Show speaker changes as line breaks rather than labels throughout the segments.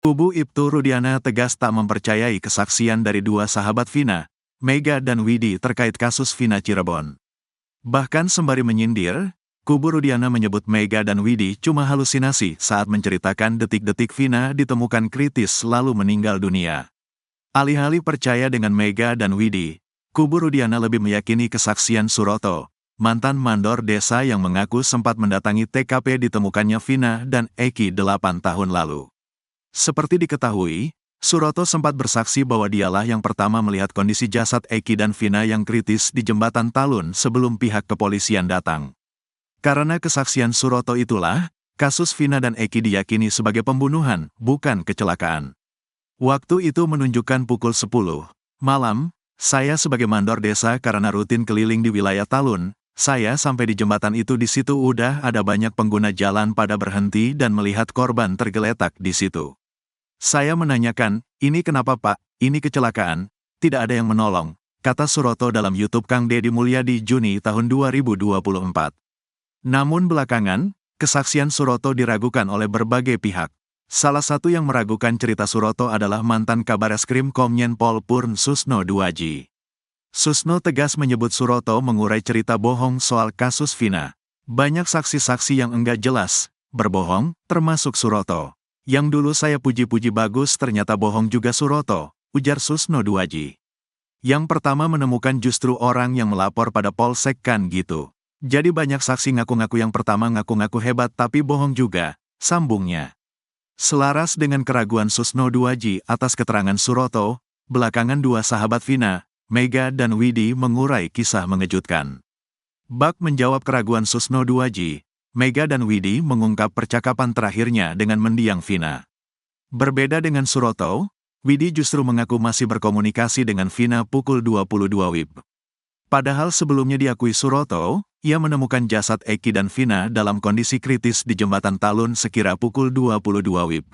Kubu Ibtu Rudiana tegas tak mempercayai kesaksian dari dua sahabat Vina, Mega dan Widi terkait kasus Vina Cirebon. Bahkan sembari menyindir, kubu Rudiana menyebut Mega dan Widi cuma halusinasi saat menceritakan detik-detik Vina ditemukan kritis lalu meninggal dunia. Alih-alih percaya dengan Mega dan Widi, kubu Rudiana lebih meyakini kesaksian Suroto, mantan mandor desa yang mengaku sempat mendatangi TKP ditemukannya Vina dan Eki 8 tahun lalu. Seperti diketahui, Suroto sempat bersaksi bahwa dialah yang pertama melihat kondisi jasad Eki dan Vina yang kritis di jembatan Talun sebelum pihak kepolisian datang. Karena kesaksian Suroto itulah, kasus Vina dan Eki diyakini sebagai pembunuhan, bukan kecelakaan. Waktu itu menunjukkan pukul 10 malam, saya sebagai mandor desa karena rutin keliling di wilayah Talun, saya sampai di jembatan itu di situ udah ada banyak pengguna jalan pada berhenti dan melihat korban tergeletak di situ. Saya menanyakan, ini kenapa Pak, ini kecelakaan, tidak ada yang menolong, kata Suroto dalam YouTube Kang Deddy Mulyadi Juni tahun 2024. Namun belakangan, kesaksian Suroto diragukan oleh berbagai pihak. Salah satu yang meragukan cerita Suroto adalah mantan Kabareskrim Komjen Pol Purn Susno Duaji. Susno tegas menyebut Suroto mengurai cerita bohong soal kasus Vina. Banyak saksi-saksi yang enggak jelas, berbohong, termasuk Suroto. Yang dulu saya puji-puji bagus ternyata bohong juga Suroto, ujar Susno Duaji. Yang pertama menemukan justru orang yang melapor pada Polsek kan gitu. Jadi banyak saksi ngaku-ngaku yang pertama ngaku-ngaku hebat tapi bohong juga, sambungnya. Selaras dengan keraguan Susno Duaji atas keterangan Suroto, belakangan dua sahabat Vina, Mega dan Widi mengurai kisah mengejutkan. Bak menjawab keraguan Susno Duaji, Mega dan Widi mengungkap percakapan terakhirnya dengan mendiang Vina. Berbeda dengan Suroto, Widi justru mengaku masih berkomunikasi dengan Vina pukul 22 WIB. Padahal sebelumnya diakui Suroto, ia menemukan jasad Eki dan Vina dalam kondisi kritis di jembatan Talun sekira pukul 22 WIB.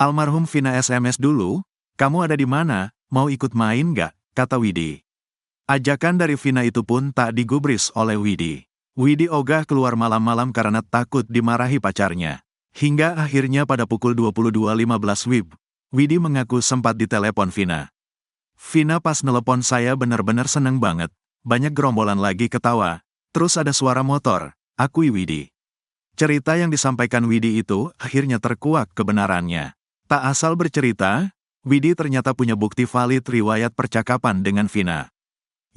Almarhum Vina SMS dulu, kamu ada di mana, mau ikut main gak, kata Widi. Ajakan dari Vina itu pun tak digubris oleh Widi. Widi ogah keluar malam-malam karena takut dimarahi pacarnya. Hingga akhirnya pada pukul 22.15 WIB, Widi mengaku sempat ditelepon Vina. Vina pas nelepon saya benar-benar seneng banget, banyak gerombolan lagi ketawa, terus ada suara motor, akui Widi. Cerita yang disampaikan Widi itu akhirnya terkuak kebenarannya. Tak asal bercerita, Widi ternyata punya bukti valid riwayat percakapan dengan Vina.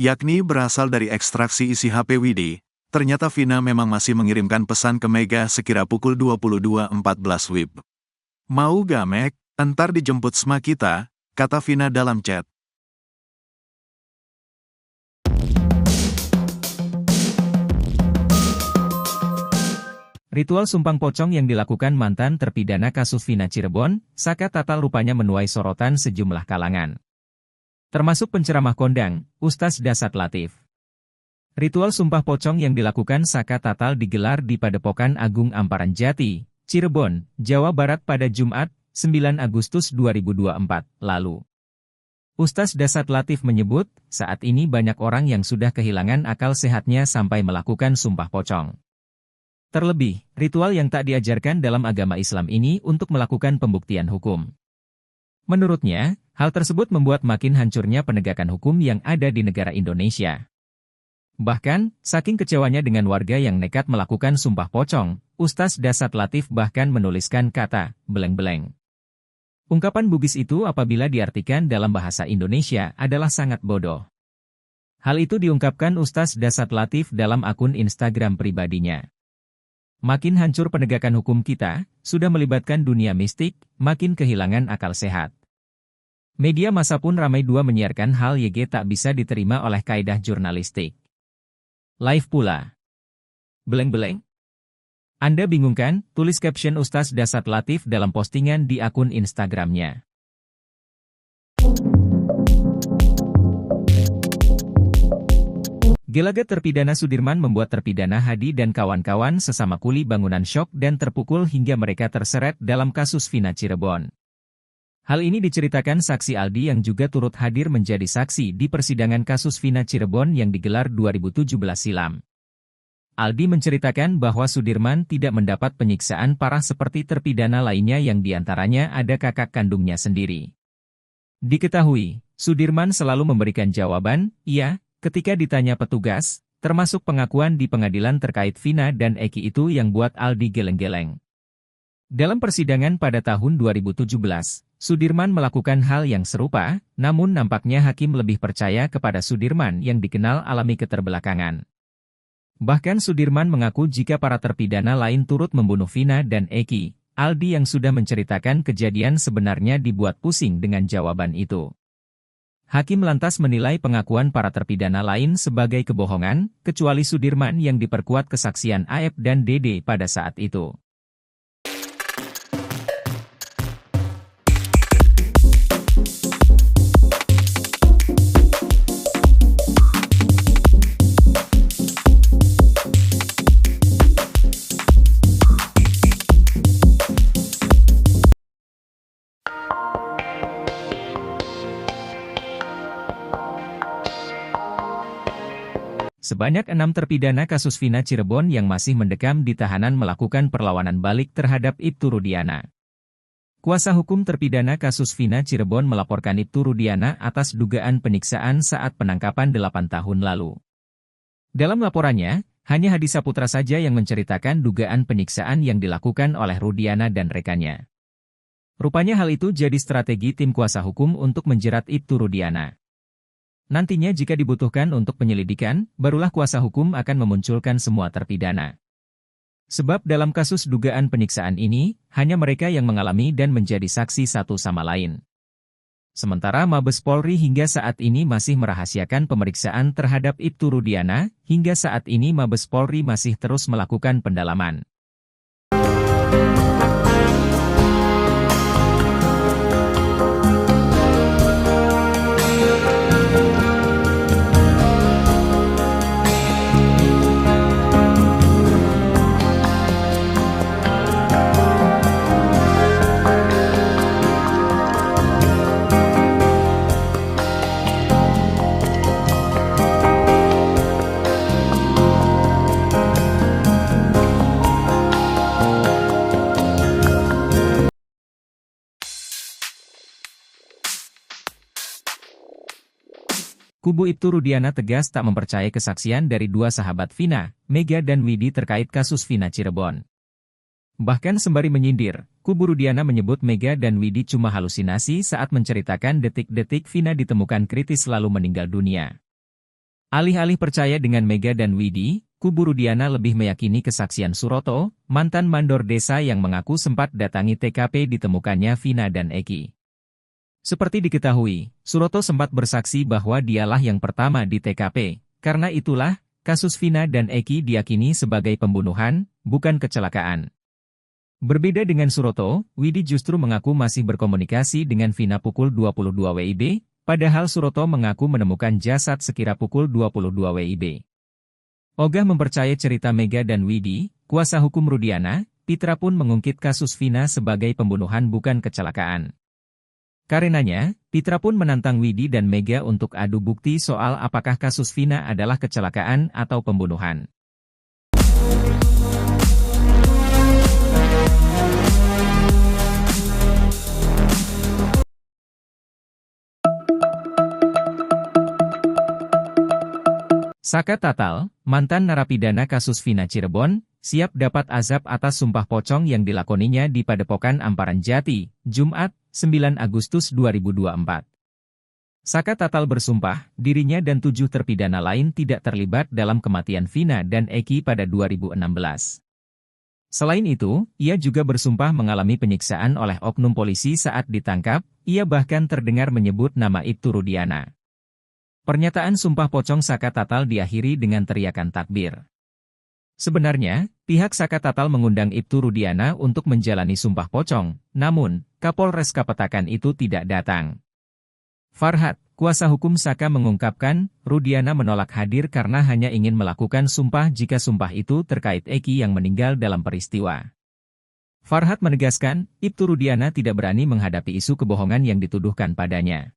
Yakni berasal dari ekstraksi isi HP Widi. Ternyata Vina memang masih mengirimkan pesan ke Mega sekira pukul 22.14 WIB. Mau gak Meg, entar dijemput sama kita, kata Vina dalam chat.
Ritual sumpang pocong yang dilakukan mantan terpidana kasus Vina Cirebon, Saka Tatal rupanya menuai sorotan sejumlah kalangan. Termasuk penceramah kondang, Ustaz Dasat Latif. Ritual sumpah pocong yang dilakukan Saka Tatal digelar di Padepokan Agung Amparan Jati, Cirebon, Jawa Barat pada Jumat, 9 Agustus 2024, lalu. Ustaz Dasat Latif menyebut, saat ini banyak orang yang sudah kehilangan akal sehatnya sampai melakukan sumpah pocong. Terlebih, ritual yang tak diajarkan dalam agama Islam ini untuk melakukan pembuktian hukum. Menurutnya, hal tersebut membuat makin hancurnya penegakan hukum yang ada di negara Indonesia. Bahkan, saking kecewanya dengan warga yang nekat melakukan sumpah pocong, Ustaz Dasat Latif bahkan menuliskan kata, beleng-beleng. Ungkapan Bugis itu apabila diartikan dalam bahasa Indonesia adalah sangat bodoh. Hal itu diungkapkan Ustaz Dasat Latif dalam akun Instagram pribadinya. Makin hancur penegakan hukum kita, sudah melibatkan dunia mistik, makin kehilangan akal sehat. Media massa pun ramai dua menyiarkan hal YG tak bisa diterima oleh kaidah jurnalistik. Live pula. Beleng-beleng? Anda bingung kan? Tulis caption Ustaz Dasat Latif dalam postingan di akun Instagramnya. Gelagat terpidana Sudirman membuat terpidana Hadi dan kawan-kawan sesama kuli bangunan syok dan terpukul hingga mereka terseret dalam kasus Vina Cirebon. Hal ini diceritakan saksi Aldi yang juga turut hadir menjadi saksi di persidangan kasus Vina Cirebon yang digelar 2017 silam. Aldi menceritakan bahwa Sudirman tidak mendapat penyiksaan parah seperti terpidana lainnya yang diantaranya ada kakak kandungnya sendiri. Diketahui, Sudirman selalu memberikan jawaban, iya, ketika ditanya petugas, termasuk pengakuan di pengadilan terkait Vina dan Eki itu yang buat Aldi geleng-geleng. Dalam persidangan pada tahun 2017, Sudirman melakukan hal yang serupa, namun nampaknya hakim lebih percaya kepada Sudirman yang dikenal alami keterbelakangan. Bahkan Sudirman mengaku jika para terpidana lain turut membunuh Vina dan Eki, Aldi yang sudah menceritakan kejadian sebenarnya dibuat pusing dengan jawaban itu. Hakim lantas menilai pengakuan para terpidana lain sebagai kebohongan, kecuali Sudirman yang diperkuat kesaksian Aep dan Dede pada saat itu. Sebanyak 6 terpidana kasus Vina Cirebon yang masih mendekam di tahanan melakukan perlawanan balik terhadap Ibtu Rudiana. Kuasa hukum terpidana kasus Vina Cirebon melaporkan Ibtu Rudiana atas dugaan penyiksaan saat penangkapan 8 tahun lalu. Dalam laporannya, hanya Hadi Saputra saja yang menceritakan dugaan penyiksaan yang dilakukan oleh Rudiana dan rekannya. Rupanya hal itu jadi strategi tim kuasa hukum untuk menjerat Ibtu Rudiana. Nantinya jika dibutuhkan untuk penyelidikan, barulah kuasa hukum akan memunculkan semua terpidana. Sebab dalam kasus dugaan penyiksaan ini, hanya mereka yang mengalami dan menjadi saksi satu sama lain. Sementara Mabes Polri hingga saat ini masih merahasiakan pemeriksaan terhadap Ibtu Rudiana, hingga saat ini Mabes Polri masih terus melakukan pendalaman. Kubu Ibtu Rudiana tegas tak mempercayai kesaksian dari dua sahabat Vina, Mega dan Widi terkait kasus Vina Cirebon. Bahkan sembari menyindir, kubu Rudiana menyebut Mega dan Widi cuma halusinasi saat menceritakan detik-detik Vina ditemukan kritis lalu meninggal dunia. Alih-alih percaya dengan Mega dan Widi, kubu Rudiana lebih meyakini kesaksian Suroto, mantan mandor desa yang mengaku sempat datangi TKP ditemukannya Vina dan Eki. Seperti diketahui, Suroto sempat bersaksi bahwa dialah yang pertama di TKP, karena itulah, kasus Vina dan Eki diyakini sebagai pembunuhan, bukan kecelakaan. Berbeda dengan Suroto, Widi justru mengaku masih berkomunikasi dengan Vina pukul 22 WIB, padahal Suroto mengaku menemukan jasad sekira pukul 22 WIB. Ogah mempercayai cerita Mega dan Widi, kuasa hukum Rudiana, Pitra pun mengungkit kasus Vina sebagai pembunuhan bukan kecelakaan. Karenanya, Pitra pun menantang Widi dan Mega untuk adu bukti soal apakah kasus Vina adalah kecelakaan atau pembunuhan. Saka Tatal, mantan narapidana kasus Vina Cirebon, siap dapat azab atas sumpah pocong yang dilakoninya di Padepokan Amparan Jati, Jumat, 9 Agustus 2024. Saka Tatal bersumpah, dirinya dan 7 terpidana lain tidak terlibat dalam kematian Vina dan Eki pada 2016. Selain itu, ia juga bersumpah mengalami penyiksaan oleh oknum polisi saat ditangkap, ia bahkan terdengar menyebut nama Ibtu Rudiana. Pernyataan sumpah pocong Saka Tatal diakhiri dengan teriakan takbir. Sebenarnya, pihak Saka Tatal mengundang Ibtu Rudiana untuk menjalani sumpah pocong, namun, Kapolres Kapetakan itu tidak datang. Farhat, kuasa hukum Saka mengungkapkan, Rudiana menolak hadir karena hanya ingin melakukan sumpah jika sumpah itu terkait Eki yang meninggal dalam peristiwa. Farhat menegaskan, Ibtu Rudiana tidak berani menghadapi isu kebohongan yang dituduhkan padanya.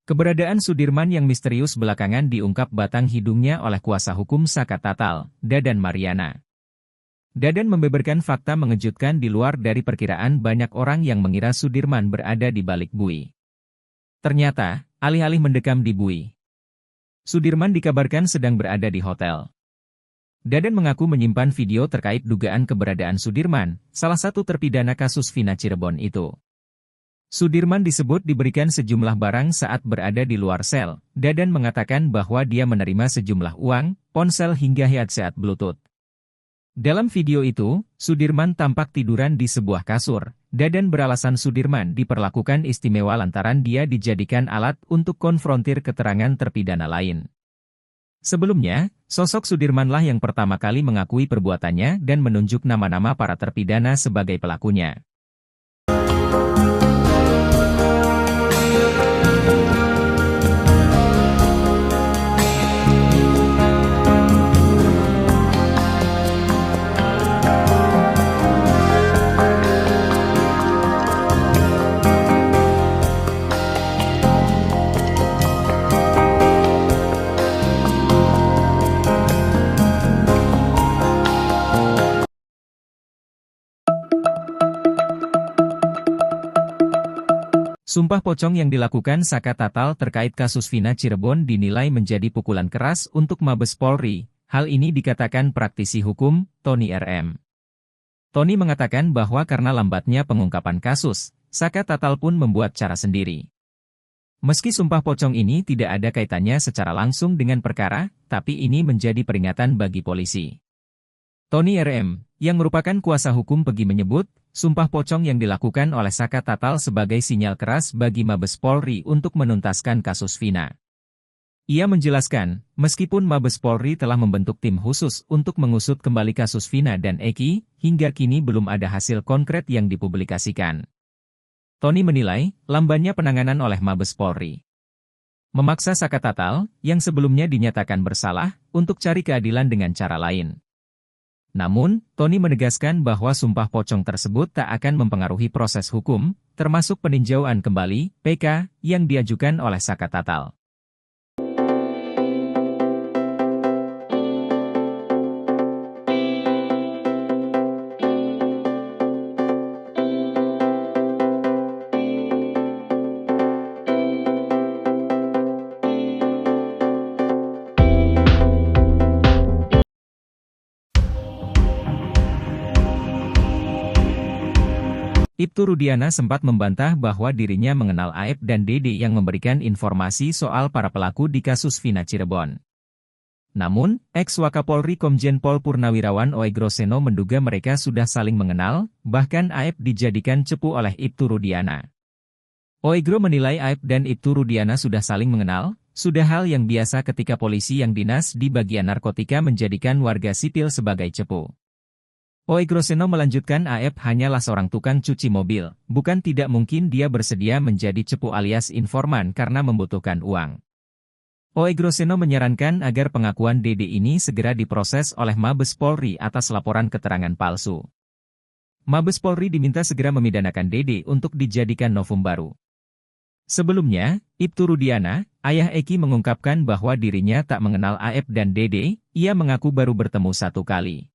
Keberadaan Sudirman yang misterius belakangan diungkap batang hidungnya oleh kuasa hukum Saka Tatal, Dadan Mariana. Dadan membeberkan fakta mengejutkan di luar dari perkiraan banyak orang yang mengira Sudirman berada di balik bui. Ternyata, alih-alih mendekam di bui, Sudirman dikabarkan sedang berada di hotel. Dadan mengaku menyimpan video terkait dugaan keberadaan Sudirman, salah satu terpidana kasus Vina Cirebon itu. Sudirman disebut diberikan sejumlah barang saat berada di luar sel. Dadan mengatakan bahwa dia menerima sejumlah uang, ponsel hingga headset Bluetooth. Dalam video itu, Sudirman tampak tiduran di sebuah kasur. Dadan beralasan Sudirman diperlakukan istimewa lantaran dia dijadikan alat untuk konfrontir keterangan terpidana lain. Sebelumnya, sosok Sudirmanlah yang pertama kali mengakui perbuatannya dan menunjuk nama-nama para terpidana sebagai pelakunya. Sumpah pocong yang dilakukan Saka Tatal terkait kasus Vina Cirebon dinilai menjadi pukulan keras untuk Mabes Polri. Hal ini dikatakan praktisi hukum, Tony RM. Tony mengatakan bahwa karena lambatnya pengungkapan kasus, Saka Tatal pun membuat cara sendiri. Meski sumpah pocong ini tidak ada kaitannya secara langsung dengan perkara, tapi ini menjadi peringatan bagi polisi. Tony RM, yang merupakan kuasa hukum Pegi menyebut, sumpah pocong yang dilakukan oleh Saka Tatal sebagai sinyal keras bagi Mabes Polri untuk menuntaskan kasus Vina. Ia menjelaskan, meskipun Mabes Polri telah membentuk tim khusus untuk mengusut kembali kasus Vina dan Eki, hingga kini belum ada hasil konkret yang dipublikasikan. Tony menilai, lambannya penanganan oleh Mabes Polri memaksa Saka Tatal, yang sebelumnya dinyatakan bersalah, untuk cari keadilan dengan cara lain. Namun, Tony menegaskan bahwa sumpah pocong tersebut tak akan mempengaruhi proses hukum, termasuk peninjauan kembali (PK) yang diajukan oleh Saka Tatal. Ibtu Rudiana sempat membantah bahwa dirinya mengenal Aep dan Dede yang memberikan informasi soal para pelaku di kasus Vina Cirebon. Namun, ex-Wakapolri Komjen Pol Purnawirawan Oegro Seno menduga mereka sudah saling mengenal, bahkan Aep dijadikan cepu oleh Ibtu Rudiana. Oegro menilai Aep dan Ibtu Rudiana sudah saling mengenal, sudah hal yang biasa ketika polisi yang dinas di bagian narkotika menjadikan warga sipil sebagai cepu. Oegro Seno melanjutkan Aep hanyalah seorang tukang cuci mobil, bukan tidak mungkin dia bersedia menjadi cepu alias informan karena membutuhkan uang. Oegro Seno menyarankan agar pengakuan Dede ini segera diproses oleh Mabes Polri atas laporan keterangan palsu. Mabes Polri diminta segera memidanakan Dede untuk dijadikan novum baru. Sebelumnya, Ibtu Rudiana, ayah Eki mengungkapkan bahwa dirinya tak mengenal Aep dan Dede, ia mengaku baru bertemu satu kali.